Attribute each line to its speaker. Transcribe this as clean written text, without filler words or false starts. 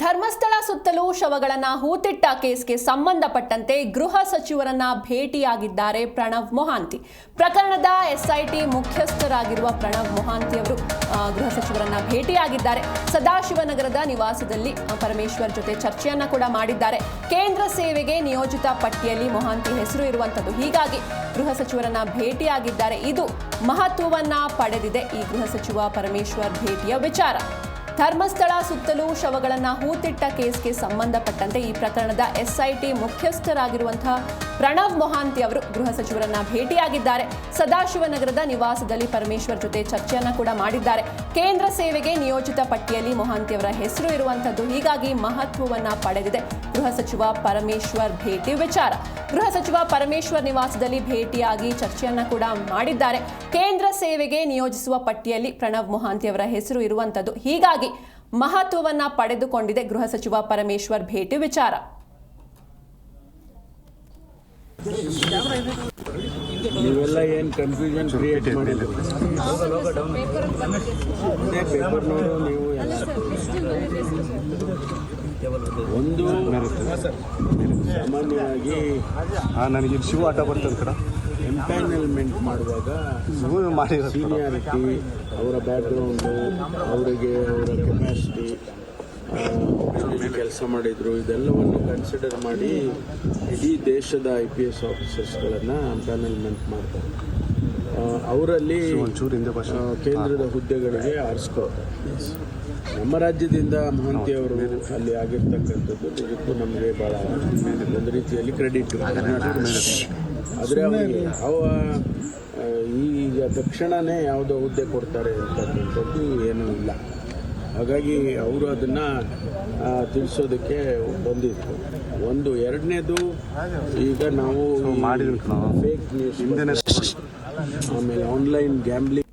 Speaker 1: ಧರ್ಮಸ್ಥಳ ಸುತ್ತಲೂ ಶವಗಳನ್ನ ಹೂತಿಟ್ಟ ಕೇಸ್ಗೆ ಸಂಬಂಧಪಟ್ಟಂತೆ ಗೃಹ ಸಚಿವರನ್ನ ಭೇಟಿಯಾಗಿದ್ದಾರೆ ಪ್ರಣವ್ ಮೊಹಾಂತಿ. ಪ್ರಕರಣದ ಎಸ್ಐಟಿ ಮುಖ್ಯಸ್ಥರಾಗಿರುವ ಪ್ರಣವ್ ಮೊಹಾಂತಿ ಅವರು ಗೃಹ ಸಚಿವರನ್ನ ಭೇಟಿಯಾಗಿದ್ದಾರೆ. ಸದಾಶಿವನಗರದ ನಿವಾಸದಲ್ಲಿ ಪರಮೇಶ್ವರ್ ಜೊತೆ ಚರ್ಚೆಯನ್ನ ಕೂಡ ಮಾಡಿದ್ದಾರೆ. ಕೇಂದ್ರ ಸೇವೆಗೆ ನಿಯೋಜಿತ ಪಟ್ಟಿಯಲ್ಲಿ ಮೊಹಾಂತಿ ಹೆಸರು ಇರುವಂತದ್ದು, ಹೀಗಾಗಿ ಗೃಹ ಸಚಿವರನ್ನ ಭೇಟಿಯಾಗಿದ್ದಾರೆ. ಇದು ಮಹತ್ವವನ್ನ ಪಡೆದಿದೆ. ಈ ಗೃಹ ಸಚಿವ ಪರಮೇಶ್ವರ್ ಭೇಟಿಯ ವಿಚಾರ ಧರ್ಮಸ್ಥಳ ಸುತ್ತಲೂ ಶವಗಳನ್ನ ಹೂತಿಟ್ಟ ಕೇಸ್ಗೆ ಸಂಬಂಧಪಟ್ಟಂತೆ ಈ ಪ್ರಕರಣದ ಎಸ್ಐಟಿ ಮುಖ್ಯಸ್ಥರಾಗಿರುವಂತಹ ಪ್ರಣವ್ ಮೊಹಾಂತಿ ಅವರು ಗೃಹ ಸಚಿವರನ್ನ ಭೇಟಿಯಾಗಿದ್ದಾರೆ. ಸದಾಶಿವನಗರದ ನಿವಾಸದಲ್ಲಿ ಪರಮೇಶ್ವರ್ ಜೊತೆ ಚರ್ಚೆಯನ್ನ ಕೂಡ ಮಾಡಿದ್ದಾರೆ. ಕೇಂದ್ರ ಸೇವೆಗೆ ನಿಯೋಜಿತ ಪಟ್ಟಿಯಲ್ಲಿ ಮೊಹಾಂತಿ ಅವರ ಹೆಸರು ಇರುವಂತದ್ದು, ಹೀಗಾಗಿ ಮಹತ್ವವನ್ನ ಪಡೆದಿದೆ ಗೃಹ ಸಚಿವ ಪರಮೇಶ್ವರ್ ಭೇಟಿ ವಿಚಾರ. ಗೃಹ ಸಚಿವ ಪರಮೇಶ್ವರ್ ನಿವಾಸದಲ್ಲಿ ಭೇಟಿಯಾಗಿ ಚರ್ಚೆಯನ್ನ ಕೂಡ ಮಾಡಿದ್ದಾರೆ. ಕೇಂದ್ರ ಸೇವೆಗೆ ನಿಯೋಜಿಸುವ ಪಟ್ಟಿಯಲ್ಲಿ ಪ್ರಣವ್ ಮೊಹಾಂತಿ ಅವರ ಹೆಸರು ಇರುವಂತದ್ದು, ಹೀಗಾಗಿ ಮಹತ್ವವನ್ನ ಪಡೆದುಕೊಂಡಿದೆ ಗೃಹ ಸಚಿವ ಪರಮೇಶ್ವರ್ ಭೇಟಿ ವಿಚಾರ.
Speaker 2: ನೀವೆಲ್ಲ ಏನು ಕನ್ಫ್ಯೂಷನ್ ಕ್ರಿಯೇಟ್ ಮಾಡಿಲ್ಲ. ಪೇಪರ್ನವರು ನೀವು ಒಂದು ಸಾಮಾನ್ಯವಾಗಿ
Speaker 3: ನನಗೆ ಶಿವ ಆಟ ಬರ್ತದೆ ಕಡ
Speaker 2: ಎಂಪ್ಯಾನಲ್ಮೆಂಟ್ ಮಾಡುವಾಗ ಸೀನಿಯಾರಿಟಿ, ಅವರ ಬ್ಯಾಕ್ಗ್ರೌಂಡು, ಅವರಿಗೆ ಅವರ ಕೆಪಾಸಿಟಿ, ಕೆಲಸ ಮಾಡಿದ್ರು, ಇದೆಲ್ಲವನ್ನು ಕನ್ಸಿಡರ್ ಮಾಡಿ ಇಡೀ ದೇಶದ IPS ಆಫೀಸರ್ಸ್ಗಳನ್ನು ಎಂಪ್ಯಾನಲ್ಮೆಂಟ್ ಮಾಡ್ತಾರೆ. ಅವರಲ್ಲಿ ಕೇಂದ್ರದ ಹುದ್ದೆಗಳಿಗೆ ಆರಿಸ್ಕೊಳ್ತಾರೆ. ನಮ್ಮ ರಾಜ್ಯದಿಂದ ಮೊಹಾಂತಿ ಅವರು ಅಲ್ಲಿ ಆಗಿರ್ತಕ್ಕಂಥದ್ದು ನಿಜಕ್ಕೂ ನಮಗೆ ಭಾಳ ಒಂದು ರೀತಿಯಲ್ಲಿ ಕ್ರೆಡಿಟ್. ಆದರೆ ಅವರಿಗೆ ಈಗ ತಕ್ಷಣವೇ ಯಾವುದೋ ಹುದ್ದೆ ಕೊಡ್ತಾರೆ ಅಂತಕ್ಕಂಥದ್ದು ಏನೂ ಇಲ್ಲ. ಹಾಗಾಗಿ ಅವರು ಅದನ್ನು ತಿಳಿಸೋದಕ್ಕೆ ಬಂದಿತ್ತು. ಒಂದು ಎರಡನೇದು, ಈಗ ನಾವು ಫೇಕ್ ನ್ಯೂಸ್, ಆಮೇಲೆ ಆನ್ಲೈನ್ ಗ್ಯಾಮ್ಲಿಂಗ್